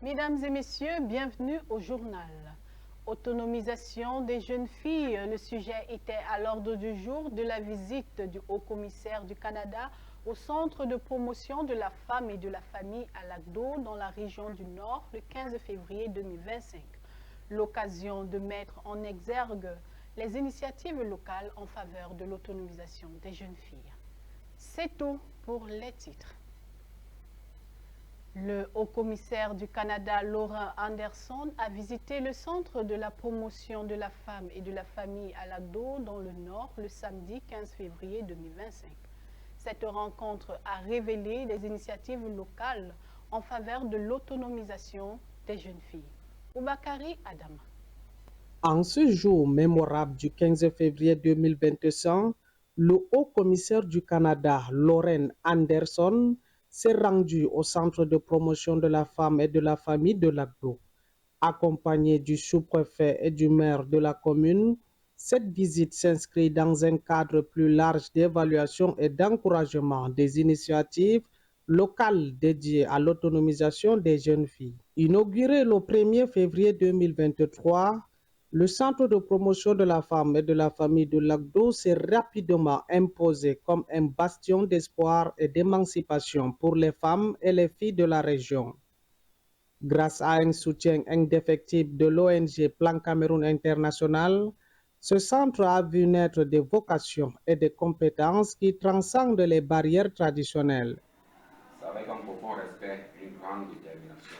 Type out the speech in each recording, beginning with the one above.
Mesdames et messieurs, bienvenue au journal. Autonomisation des jeunes filles, le sujet était à l'ordre du jour de la visite du Haut-Commissaire du Canada au Centre de promotion de la femme et de la famille à Lac-d'Eau dans la région du Nord le 15 février 2025. L'occasion de mettre en exergue les initiatives locales en faveur de l'autonomisation des jeunes filles. C'est tout pour les titres. Le haut-commissaire du Canada, Laurent Anderson, a visité le centre de la promotion de la femme et de la famille à Lac-d'Eau dans le Nord le samedi 15 février 2025. Cette rencontre a révélé des initiatives locales en faveur de l'autonomisation des jeunes filles. Oubakari Adama. En ce jour mémorable du 15 février 2025, le haut-commissaire du Canada, Laurent Anderson, s'est rendu au centre de promotion de la femme et de la famille de Lac-d'Eau. Accompagné du sous-préfet et du maire de la commune, cette visite s'inscrit dans un cadre plus large d'évaluation et d'encouragement des initiatives locales dédiées à l'autonomisation des jeunes filles. Inauguré le 1er février 2023, le centre de promotion de la femme et de la famille de Lac-d'Eau s'est rapidement imposé comme un bastion d'espoir et d'émancipation pour les femmes et les filles de la région. Grâce à un soutien indéfectible de l'ONG Plan Cameroun International, ce centre a vu naître des vocations et des compétences qui transcendent les barrières traditionnelles. C'est avec un profond respect et une grande détermination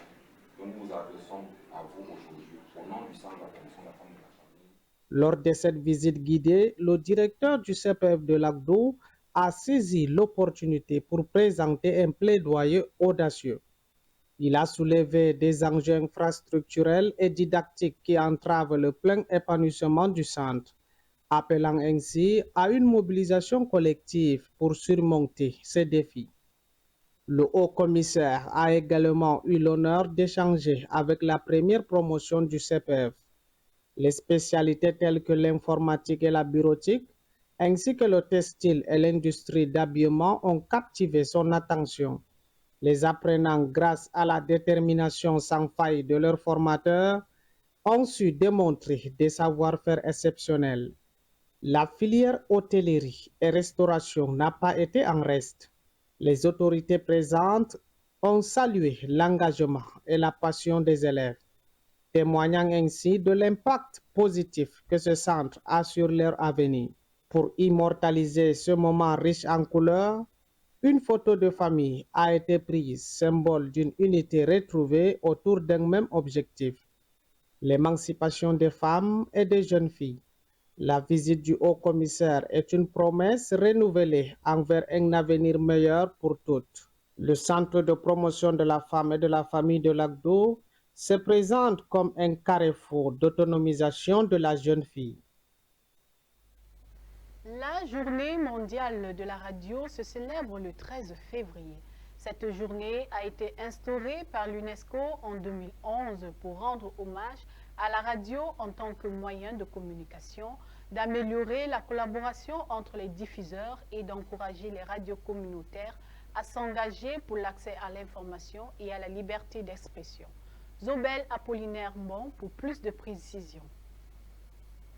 que nous nous adressons à vous aujourd'hui au nom du Centre de promotion de la femme et de la famille. Lors de cette visite guidée, le directeur du CPF de Lac-d'Eau a saisi l'opportunité pour présenter un plaidoyer audacieux. Il a soulevé des enjeux infrastructurels et didactiques qui entravent le plein épanouissement du centre, appelant ainsi à une mobilisation collective pour surmonter ces défis. Le haut-commissaire a également eu l'honneur d'échanger avec la première promotion du CPF. Les spécialités telles que l'informatique et la bureautique, ainsi que le textile et l'industrie d'habillement ont captivé son attention. Les apprenants, grâce à la détermination sans faille de leurs formateurs, ont su démontrer des savoir-faire exceptionnels. La filière hôtellerie et restauration n'a pas été en reste. Les autorités présentes ont salué l'engagement et la passion des élèves, témoignant ainsi de l'impact positif que ce centre a sur leur avenir. Pour immortaliser ce moment riche en couleurs, une photo de famille a été prise, symbole d'une unité retrouvée autour d'un même objectif, l'émancipation des femmes et des jeunes filles. La visite du haut-commissaire est une promesse renouvelée envers un avenir meilleur pour toutes. Le centre de promotion de la femme et de la famille de Lac-d'Eau se présente comme un carrefour d'autonomisation de la jeune fille. La journée mondiale de la radio se célèbre le 13 février. Cette journée a été instaurée par l'UNESCO en 2011 pour rendre hommage à la radio en tant que moyen de communication, d'améliorer la collaboration entre les diffuseurs et d'encourager les radios communautaires à s'engager pour l'accès à l'information et à la liberté d'expression. Zobel Apollinaire Bon pour plus de précisions.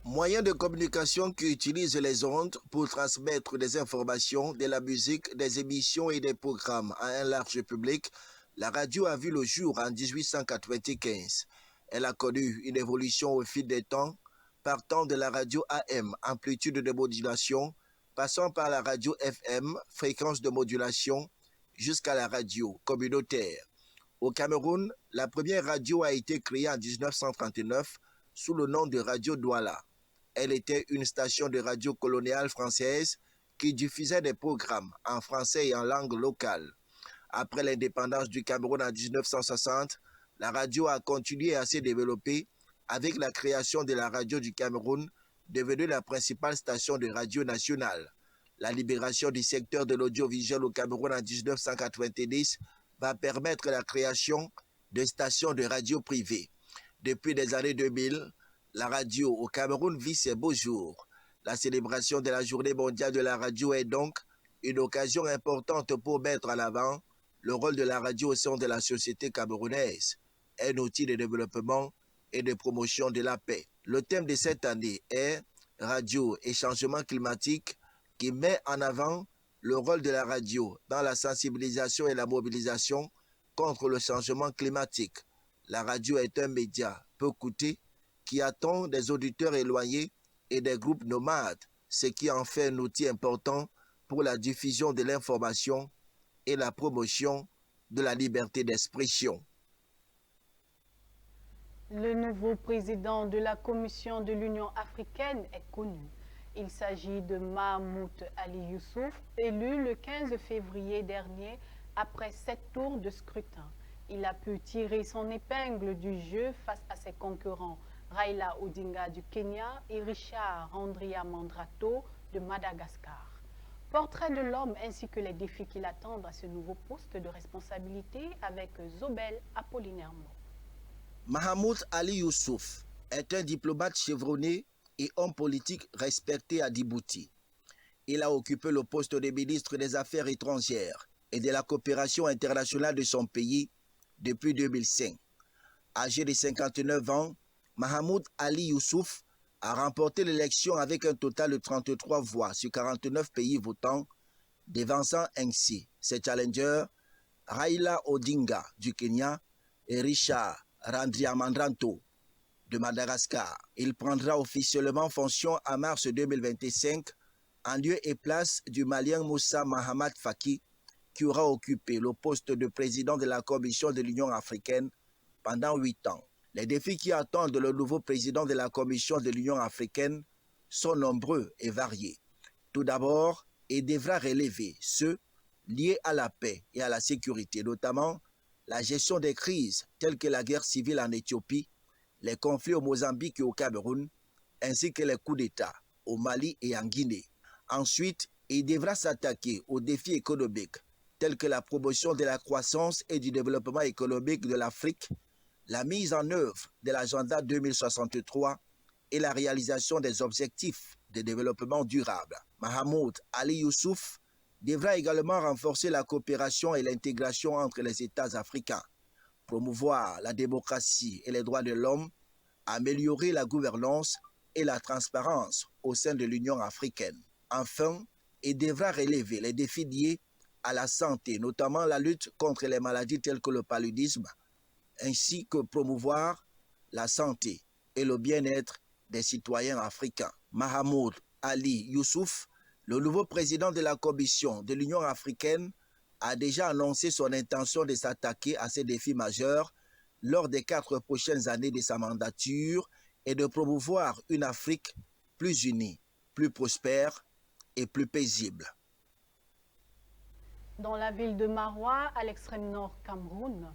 Moyen de communication qui utilise les ondes pour transmettre des informations, de la musique, des émissions et des programmes à un large public, la radio a vu le jour en 1895. Elle a connu une évolution au fil des temps, partant de la radio AM, amplitude de modulation, passant par la radio FM, fréquence de modulation, jusqu'à la radio communautaire. Au Cameroun, la première radio a été créée en 1939 sous le nom de Radio Douala. Elle était une station de radio coloniale française qui diffusait des programmes en français et en langue locale. Après l'indépendance du Cameroun en 1960, la radio a continué à se développer avec la création de la radio du Cameroun, devenue la principale station de radio nationale. La libération du secteur de l'audiovisuel au Cameroun en 1990 va permettre la création de stations de radio privées. Depuis les années 2000, la radio au Cameroun vit ses beaux jours. La célébration de la Journée mondiale de la radio est donc une occasion importante pour mettre en avant le rôle de la radio au sein de la société camerounaise. un outil de développement et de promotion de la paix. Le thème de cette année est Radio et changement climatique, qui met en avant le rôle de la radio dans la sensibilisation et la mobilisation contre le changement climatique. La radio est un média peu coûteux qui attend des auditeurs éloignés et des groupes nomades, ce qui en fait un outil important pour la diffusion de l'information et la promotion de la liberté d'expression. Le nouveau président de la Commission de l'Union africaine est connu. Il s'agit de Mahamoud Ali Youssouf, élu le 15 février dernier après 7 tours de scrutin. Il a pu tirer son épingle du jeu face à ses concurrents Raila Odinga du Kenya et Richard Andriamandrato de Madagascar. Portrait de l'homme ainsi que les défis qui l'attendent à ce nouveau poste de responsabilité avec Zobel Apollinaire. Mahamoud Ali Youssouf est un diplomate chevronné et homme politique respecté à Djibouti. Il a occupé le poste de ministre des Affaires étrangères et de la coopération internationale de son pays depuis 2005. Âgé de 59 ans, Mahamoud Ali Youssouf a remporté l'élection avec un total de 33 voix sur 49 pays votants, devançant ainsi ses challengers Raila Odinga du Kenya et Richard Andriamandrato de Madagascar. Il prendra officiellement fonction en mars 2025 en lieu et place du Malien Moussa Mahamat Faki, qui aura occupé le poste de président de la Commission de l'Union africaine pendant 8 ans. Les défis qui attendent le nouveau président de la Commission de l'Union africaine sont nombreux et variés. Tout d'abord, il devra relever ceux liés à la paix et à la sécurité, notamment la gestion des crises telles que la guerre civile en Éthiopie, les conflits au Mozambique et au Cameroun, ainsi que les coups d'État au Mali et en Guinée. Ensuite, il devra s'attaquer aux défis économiques tels que la promotion de la croissance et du développement économique de l'Afrique, la mise en œuvre de l'agenda 2063 et la réalisation des objectifs de développement durable. Mahamoud Ali Youssouf devra également renforcer la coopération et l'intégration entre les États africains, promouvoir la démocratie et les droits de l'homme, améliorer la gouvernance et la transparence au sein de l'Union africaine. Enfin, il devra relever les défis liés à la santé, notamment la lutte contre les maladies telles que le paludisme, ainsi que promouvoir la santé et le bien-être des citoyens africains. Mahamoud Ali Youssouf, le nouveau président de la Commission de l'Union africaine, a déjà annoncé son intention de s'attaquer à ces défis majeurs lors des 4 prochaines années de sa mandature et de promouvoir une Afrique plus unie, plus prospère et plus paisible. Dans la ville de Maroua, à l'extrême nord Cameroun,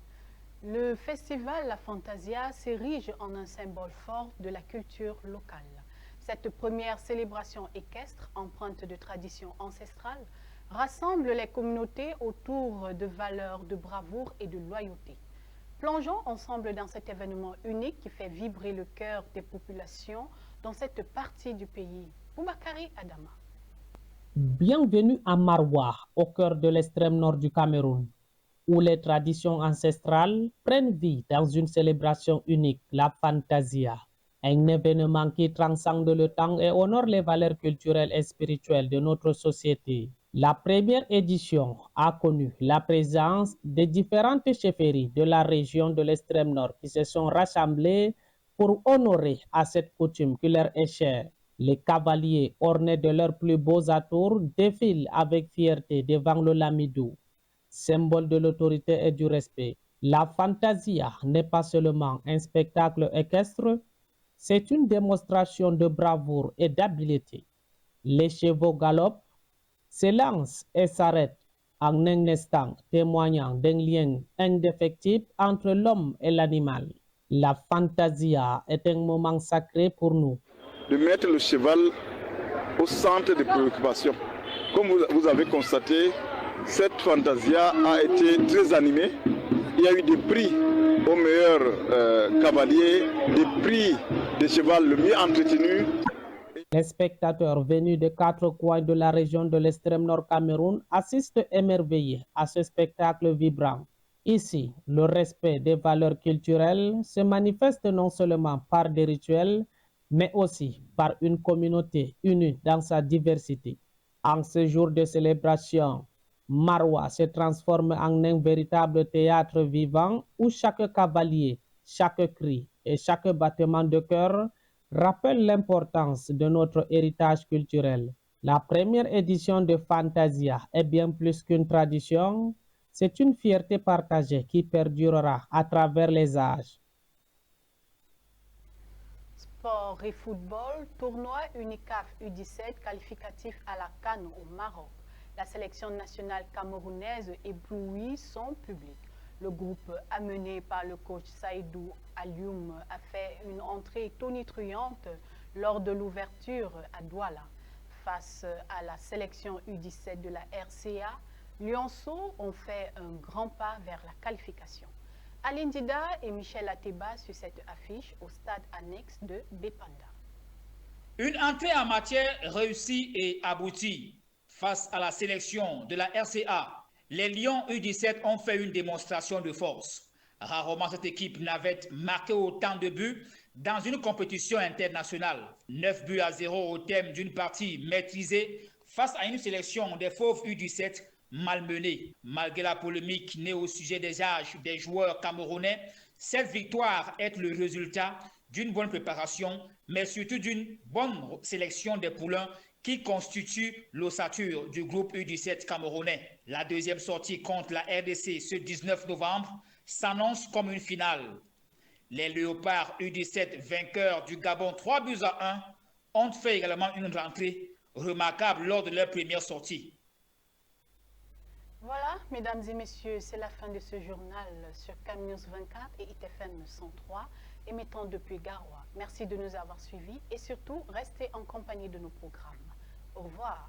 le festival La Fantasia s'érige en un symbole fort de la culture locale. Cette première célébration équestre, empreinte de traditions ancestrales, rassemble les communautés autour de valeurs de bravoure et de loyauté. Plongeons ensemble dans cet événement unique qui fait vibrer le cœur des populations dans cette partie du pays. Boubacarry Adama. Bienvenue à Maroua, au cœur de l'extrême nord du Cameroun, où les traditions ancestrales prennent vie dans une célébration unique, la Fantasia, un événement qui transcende le temps et honore les valeurs culturelles et spirituelles de notre société. La première édition a connu la présence de différentes chefferies de la région de l'extrême nord qui se sont rassemblées pour honorer à cette coutume qui leur est chère. Les cavaliers ornés de leurs plus beaux atours défilent avec fierté devant le Lamidou, symbole de l'autorité et du respect. La Fantasia n'est pas seulement un spectacle équestre, c'est une démonstration de bravoure et d'habileté. Les chevaux galopent, s'élancent et s'arrêtent en un instant, témoignant d'un lien indéfectible entre l'homme et l'animal. La Fantasia est un moment sacré pour nous. De mettre le cheval au centre des préoccupations. Comme vous avez constaté, cette Fantasia a été très animée. Il y a eu des prix au meilleur cavalier, des prix de cheval le mieux entretenu. Les spectateurs venus des 4 coins de la région de l'extrême nord Cameroun assistent émerveillés à ce spectacle vibrant. Ici, le respect des valeurs culturelles se manifeste non seulement par des rituels, mais aussi par une communauté unie dans sa diversité. En ce jour de célébration, Marwa se transforme en un véritable théâtre vivant où chaque cavalier, chaque cri et chaque battement de cœur rappelle l'importance de notre héritage culturel. La première édition de Fantasia est bien plus qu'une tradition, c'est une fierté partagée qui perdurera à travers les âges. Sport et football, tournoi UNICAF U17 qualificatif à la CAN au Maroc. La sélection nationale camerounaise éblouit son public. Le groupe amené par le coach Saïdou Alioum a fait une entrée tonitruante lors de l'ouverture à Douala. Face à la sélection U17 de la RCA, Lionceaux ont fait un grand pas vers la qualification. Aline Dida et Michel Ateba sur cette affiche au stade annexe de Bepanda. Une entrée en matière réussie et aboutie. Face à la sélection de la RCA, les Lions U17 ont fait une démonstration de force. Rarement cette équipe n'avait marqué autant de buts dans une compétition internationale. 9 buts à 0 au thème d'une partie maîtrisée face à une sélection des fauves U17 malmenée. Malgré la polémique née au sujet des âges des joueurs camerounais, cette victoire est le résultat d'une bonne préparation, mais surtout d'une bonne sélection des poulains qui constitue l'ossature du groupe U17 camerounais. La deuxième sortie contre la RDC ce 19 novembre s'annonce comme une finale. Les Léopards U17 vainqueurs du Gabon 3 buts à 1 ont fait également une rentrée remarquable lors de leur première sortie. Voilà, mesdames et messieurs, c'est la fin de ce journal sur CAN News 24 et ITFM 103, émettant depuis Garoua. Merci de nous avoir suivis et surtout, restez en compagnie de nos programmes. Au revoir.